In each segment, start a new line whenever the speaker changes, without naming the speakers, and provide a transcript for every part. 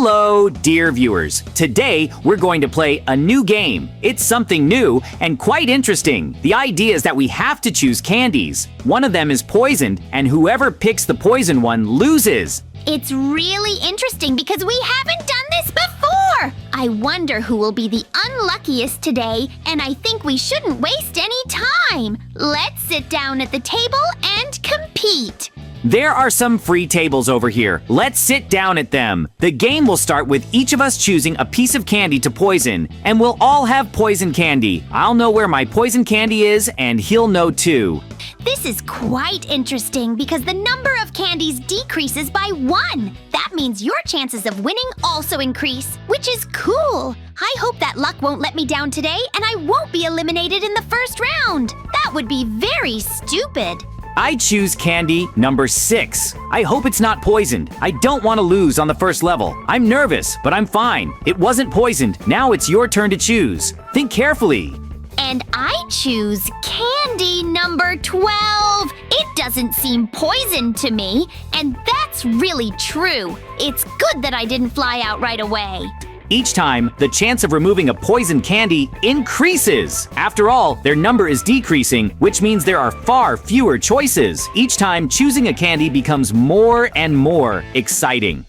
Hello, dear viewers. Today, we're going to play a new game. It's something new and quite interesting. The idea is that we have to choose candies. One of them is poisoned, and whoever picks the poison one loses.
It's really interesting because we haven't done this before! I wonder who will be the unluckiest today, and I think we shouldn't waste any time. Let's sit down at the table and compete.
There are some free tables over here. Let's sit down at them. The game will start with each of us choosing a piece of candy to poison, and we'll all have poison candy. I'll know where my poison candy is, and he'll know too.
This is quite interesting because the number of candies decreases by 1. That means your chances of winning also increase, which is cool. I hope that luck won't let me down today and I won't be eliminated in the first round. That would be very stupid.
I choose candy number 6. I hope it's not poisoned. I don't want to lose on the first level. I'm nervous, but I'm fine. It wasn't poisoned. Now it's your turn to choose. Think carefully.
And I choose candy number 12. It doesn't seem poisoned to me, and that's really true. It's good that I didn't fly out right away.
Each time, the chance of removing a poison candy increases. After all, their number is decreasing, which means there are far fewer choices. Each time, choosing a candy becomes more and more exciting.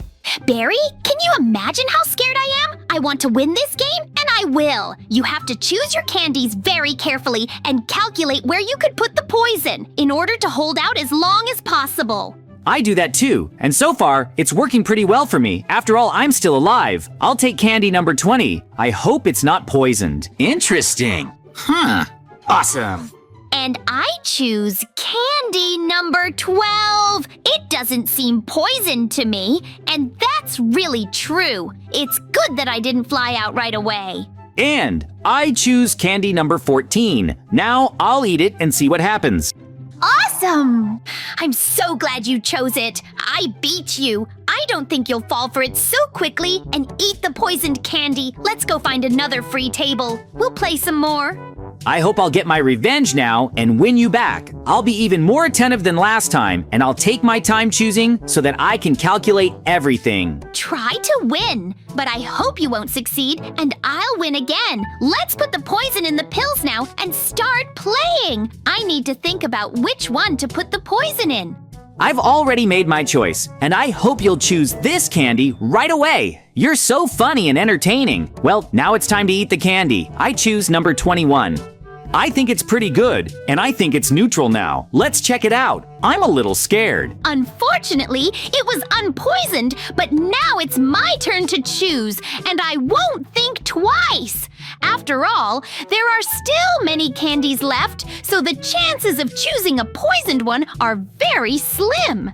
Barry, can you imagine how scared I am? I want to win this game, and I will. You have to choose your candies very carefully and calculate where you could put the poison in order to hold out as long as possible.
I do that too, and so far, it's working pretty well for me. After all, I'm still alive. I'll take candy number 20. I hope it's not poisoned.
Interesting. Huh. Awesome.
And I choose candy number 12. It doesn't seem poisoned to me, and that's really true. It's good that I didn't fly out right away.
And I choose candy number 14. Now I'll eat it and see what happens.
Awesome! I'm so glad you chose it. I beat you. I don't think you'll fall for it so quickly and eat the poisoned candy. Let's go find another free table. We'll play some more.
I hope I'll get my revenge now and win you back. I'll be even more attentive than last time, and I'll take my time choosing so that I can calculate everything.
Try to win, but I hope you won't succeed, and I'll win again. Let's put the poison in the pills now and start playing. I need to think about which one to put the poison in.
I've already made my choice, and I hope you'll choose this candy right away. You're so funny and entertaining. Well, now it's time to eat the candy. I choose number 21. I think it's pretty good, and I think it's neutral now. Let's check it out. I'm a little scared.
Unfortunately, it was unpoisoned, but now it's my turn to choose, and I won't think twice. After all, there are still many candies left, so the chances of choosing a poisoned one are very slim.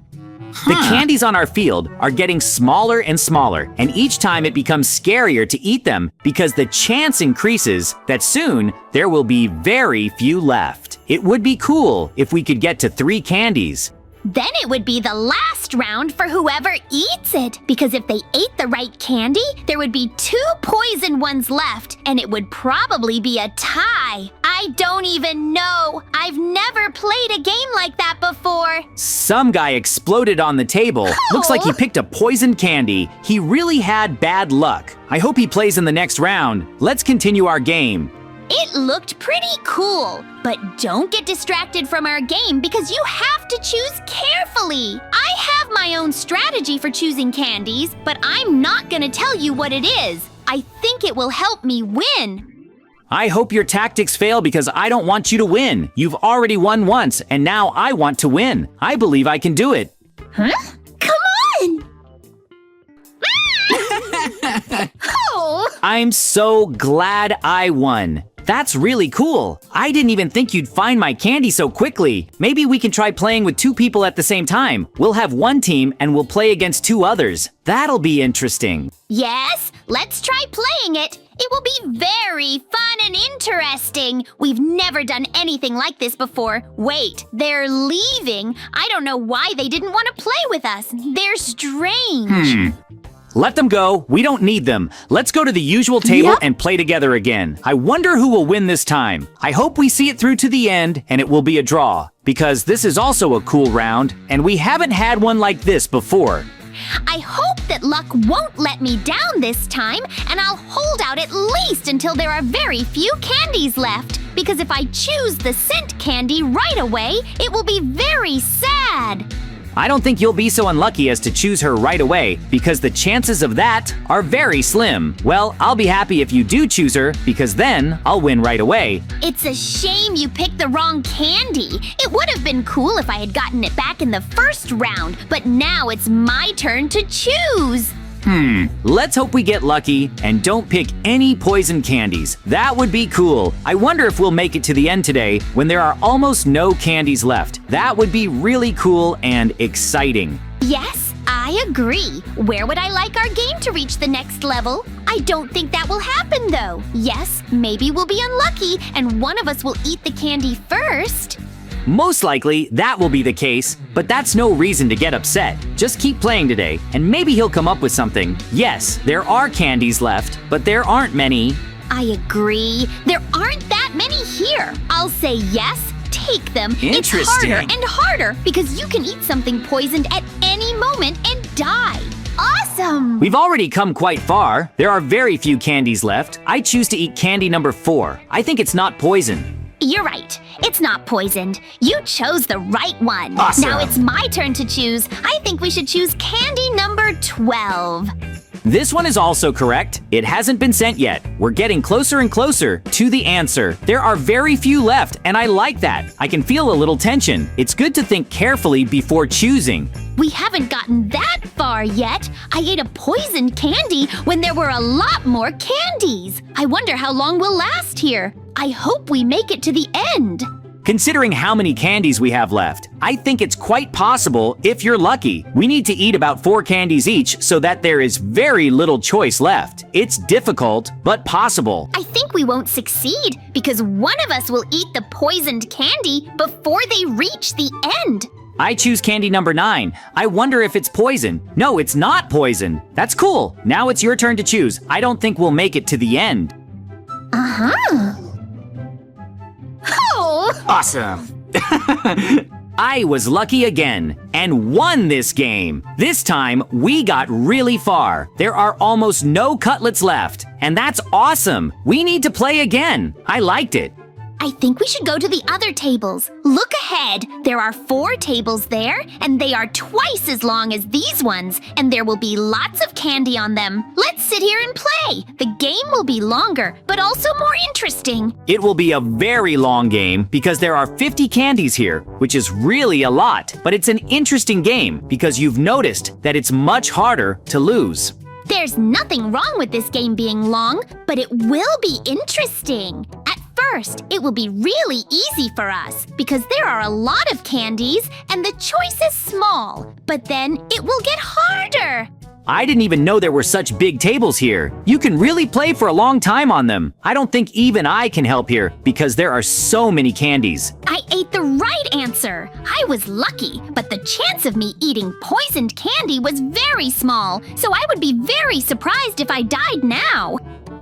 The candies on our field are getting smaller and smaller, and each time it becomes scarier to eat them because the chance increases that soon there will be very few left. It would be cool if we could get to 3 candies.
Then it would be the last round for whoever eats it, because if they ate the right candy, there would be 2 poison ones left, and it would probably be a tie. I don't even know. I've never played a game like that before.
Some guy exploded on the table. Looks like he picked a poisoned candy. He really had bad luck. I hope he plays in the next round. Let's continue our game.
It looked pretty cool, but don't get distracted from our game because you have to choose carefully. I have my own strategy for choosing candies, but I'm not gonna tell you what it is. I think it will help me win.
I hope your tactics fail because I don't want you to win. You've already won once, and now I want to win. I believe I can do it.
Huh? Come on! Oh!
I'm so glad I won. That's really cool. I didn't even think you'd find my candy so quickly. Maybe we can try playing with 2 people at the same time. We'll have 1 team and we'll play against 2 others. That'll be interesting.
Yes, let's try playing it. It will be very fun and interesting. We've never done anything like this before. Wait, they're leaving. I don't know why they didn't want to play with us. They're strange.
Let them go. We don't need them. Let's go to the usual table and play together again. I wonder who will win this time. I hope we see it through to the end and it will be a draw, because this is also a cool round and we haven't had one like this before.
I hope that that luck won't let me down this time, and I'll hold out at least until there are very few candies left. Because if I choose the scent candy right away, it will be very sad.
I don't think you'll be so unlucky as to choose her right away, because the chances of that are very slim. Well, I'll be happy if you do choose her, because then I'll win right away.
It's a shame you picked the wrong candy. It would have been cool if I had gotten it back in the first round, but now it's my turn to choose.
Let's hope we get lucky and don't pick any poison candies. That would be cool. I wonder if we'll make it to the end today when there are almost no candies left. That would be really cool and exciting.
Yes, I agree. Where would I like our game to reach the next level? I don't think that will happen though. Yes, maybe we'll be unlucky and one of us will eat the candy first.
Most likely, that will be the case, but that's no reason to get upset. Just keep playing today, and maybe he'll come up with something. Yes, there are candies left, but there aren't many.
I agree. There aren't that many here. I'll say yes, take them.
Interesting.
It's harder and harder because you can eat something poisoned at any moment and die. Awesome!
We've already come quite far. There are very few candies left. I choose to eat candy number 4. I think it's not poison.
You're right. It's not poisoned. You chose the right one.
Awesome.
Now it's my turn to choose. I think we should choose candy number 12.
This one is also correct. It hasn't been sent yet. We're getting closer and closer to the answer. There are very few left, and I like that. I can feel a little tension. It's good to think carefully before choosing.
We haven't gotten that far yet. I ate a poisoned candy when there were a lot more candies. I wonder how long we'll last here. I hope we make it to the end.
Considering how many candies we have left, I think it's quite possible if you're lucky. We need to eat about 4 candies each so that there is very little choice left. It's difficult, but possible.
I think we won't succeed because one of us will eat the poisoned candy before they reach the end.
I choose candy number 9. I wonder if it's poison. No, it's not poison. That's cool. Now it's your turn to choose. I don't think we'll make it to the end.
Uh-huh. Oh!
Awesome.
I was lucky again and won this game. This time, we got really far. There are almost no cutlets left, and that's awesome. We need to play again. I liked it.
I think we should go to the other tables. Look ahead. There are 4 tables there, and they are twice as long as these ones, and there will be lots of candy on them. Let's sit here and play. The game will be longer, but also more interesting.
It will be a very long game because there are 50 candies here, which is really a lot. But it's an interesting game because you've noticed that it's much harder to lose.
There's nothing wrong with this game being long, but it will be interesting. At first, it will be really easy for us because there are a lot of candies and the choice is small. But then it will get harder.
I didn't even know there were such big tables here. You can really play for a long time on them. I don't think even I can help here because there are so many candies.
I ate the right answer. I was lucky, but the chance of me eating poisoned candy was very small, so I would be very surprised if I died now.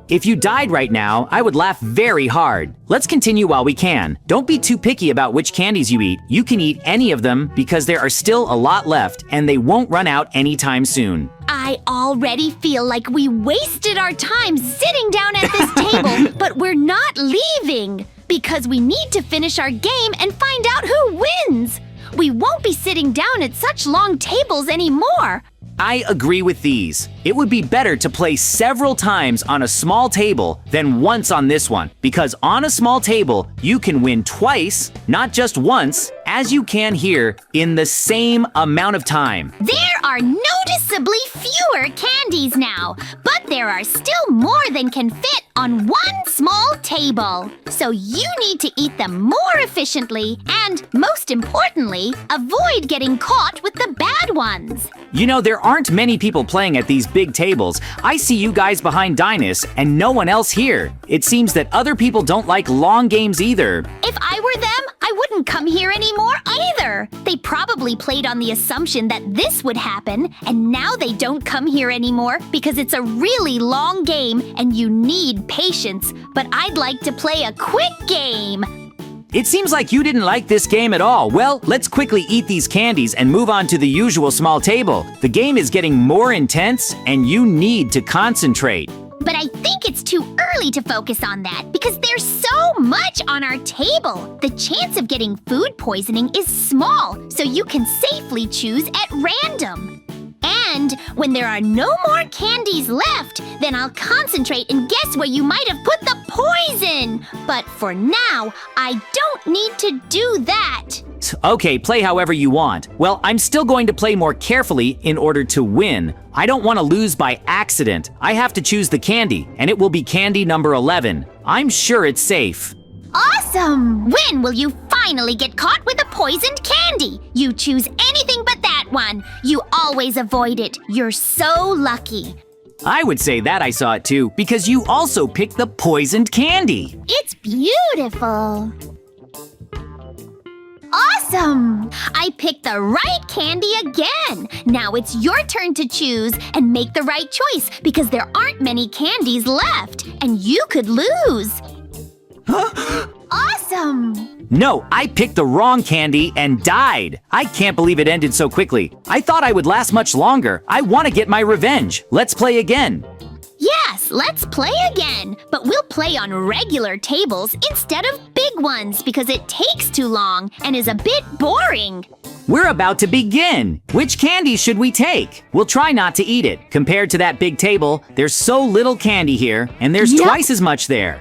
If you died right now, I would laugh very hard. Let's continue while we can. Don't be too picky about which candies you eat. You can eat any of them because there are still a lot left and they won't run out anytime soon.
I already feel like we wasted our time sitting down at this table, but we're not leaving because we need to finish our game and find out who wins. We won't be sitting down at such long tables anymore.
I agree with these. It would be better to play several times on a small table than once on this one, because on a small table, you can win twice, not just once, as you can here in the same amount of time.
There are noticeably fewer candies now, but there are still more than can fit on one small table. So you need to eat them more efficiently and, most importantly, avoid getting caught with the bad ones.
You know, there aren't many people playing at these big tables. I see you guys behind Dinus and no one else here. It seems that other people don't like long games either.
If I were them, I wouldn't come here anymore either. They probably played on the assumption that this would happen, and now they don't come here anymore because it's a really long game and you need patience. But I'd like to play a quick game.
it seems like you didn't like this game at all. Well, let's quickly eat these candies and move on to the usual small table. The game is getting more intense, and you need to concentrate.
But I think it's too early to focus on that because there's so much on our table. The chance of getting food poisoning is small, so you can safely choose at random. And when there are no more candies left, then I'll concentrate and guess where you might have put the poison. But for now, I don't need to do that.
Okay, play however you want. Well, I'm still going to play more carefully in order to win. I don't want to lose by accident. I have to choose the candy, and it will be candy number 11. I'm sure it's safe.
Awesome! When will you finally get caught with a poisoned candy? You choose anything but that one. You always avoid it. You're so lucky.
I would say that I saw it too, because you also picked the poisoned candy.
It's beautiful. Awesome! I picked the right candy again. Now it's your turn to choose and make the right choice because there aren't many candies left and you could lose. Awesome!
No, I picked the wrong candy and died. I can't believe it ended so quickly. I thought I would last much longer. I want to get my revenge. Let's play again.
Yes, let's play again. But we'll play on regular tables instead of big ones because it takes too long and is a bit boring.
We're about to begin. Which candy should we take? We'll try not to eat it. Compared to that big table, there's so little candy here, and there's twice as much there.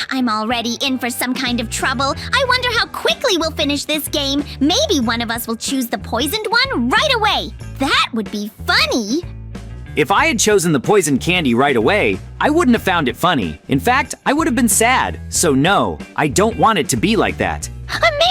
I'm already in for some kind of trouble. I wonder how quickly we'll finish this game. Maybe one of us will choose the poisoned one right away. That would be funny.
If I had chosen the poisoned candy right away, I wouldn't have found it funny. In fact, I would have been sad. So no, I don't want it to be like that.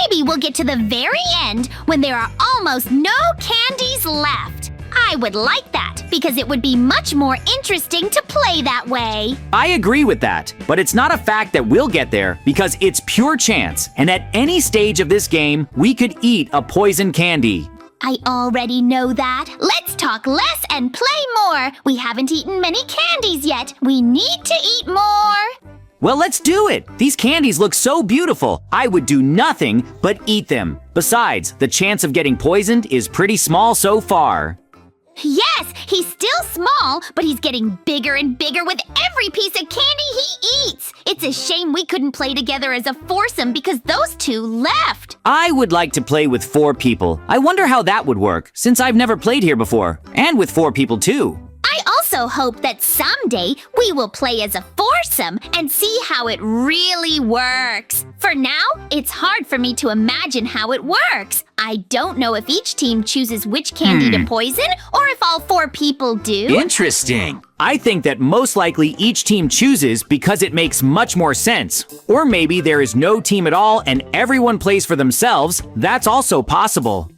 Maybe we'll get to the very end when there are almost no candies left. I would like that because it would be much more interesting to play that way.
I agree with that, but it's not a fact that we'll get there because it's pure chance, and at any stage of this game, we could eat a poison candy.
I already know that. Let's talk less and play more. We haven't eaten many candies yet. We need to eat more.
Well, let's do it. These candies look so beautiful. I would do nothing but eat them. Besides, the chance of getting poisoned is pretty small so far.
Yes, he's still small, but he's getting bigger and bigger with every piece of candy he eats. It's a shame we couldn't play together as a foursome because those two left.
I would like to play with 4 people. I wonder how that would work, since I've never played here before. And with 4 people too.
I also hope that someday we will play as a foursome and see how it really works. For now, it's hard for me to imagine how it works. I don't know if each team chooses which candy to poison or if all 4 people do.
Interesting.
I think that most likely each team chooses because it makes much more sense. Or maybe there is no team at all and everyone plays for themselves. That's also possible.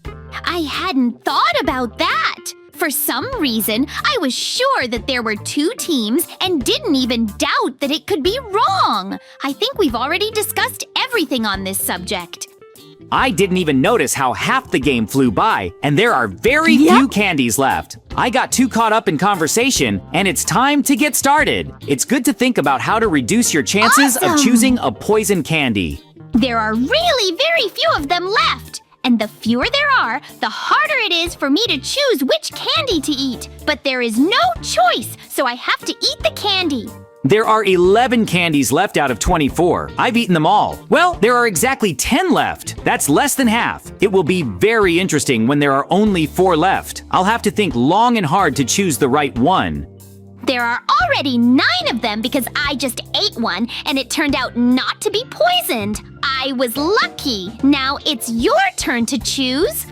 I hadn't thought about that. For some reason, I was sure that there were 2 teams and didn't even doubt that it could be wrong. I think we've already discussed everything on this subject.
I didn't even notice how half the game flew by, and there are very few candies left. I got too caught up in conversation, and it's time to get started. It's good to think about how to reduce your chances of choosing a poison candy.
There are really very few of them left. And the fewer there are, the harder it is for me to choose which candy to eat. But there is no choice, so I have to eat the candy.
There are 11 candies left out of 24. I've eaten them all. Well, there are exactly 10 left. That's less than half. It will be very interesting when there are only 4 left. I'll have to think long and hard to choose the right one.
There are already 9 of them because I just ate one and it turned out not to be poisoned. I was lucky. Now it's your turn to choose.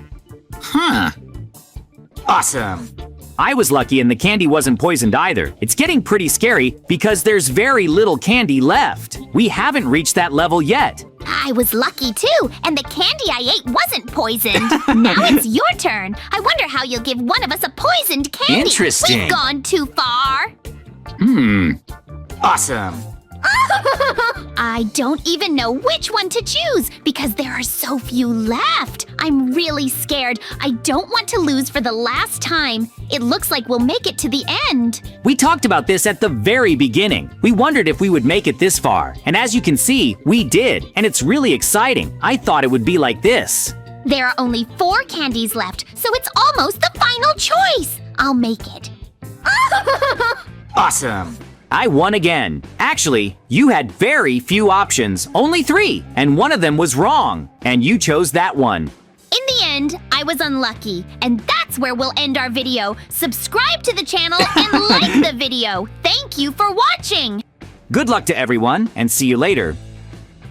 Awesome.
I was lucky and the candy wasn't poisoned either. It's getting pretty scary because there's very little candy left. We haven't reached that level yet.
I was lucky too, and the candy I ate wasn't poisoned. Now it's your turn. I wonder how you'll give one of us a poisoned candy.
Interesting.
We've gone too far.
Awesome.
I don't even know which one to choose because there are so few left. I'm really scared. I don't want to lose for the last time. It looks like we'll make it to the end.
We talked about this at the very beginning. We wondered if we would make it this far. And as you can see, we did. And it's really exciting. I thought it would be like this.
There are only 4 candies left, so it's almost the final choice. I'll make it.
Awesome.
I won again. Actually, you had very few options, only 3, and one of them was wrong, and you chose that one.
In the end, I was unlucky, and that's where we'll end our video. Subscribe to the channel and like the video. Thank you for watching.
Good luck to everyone, and see you later.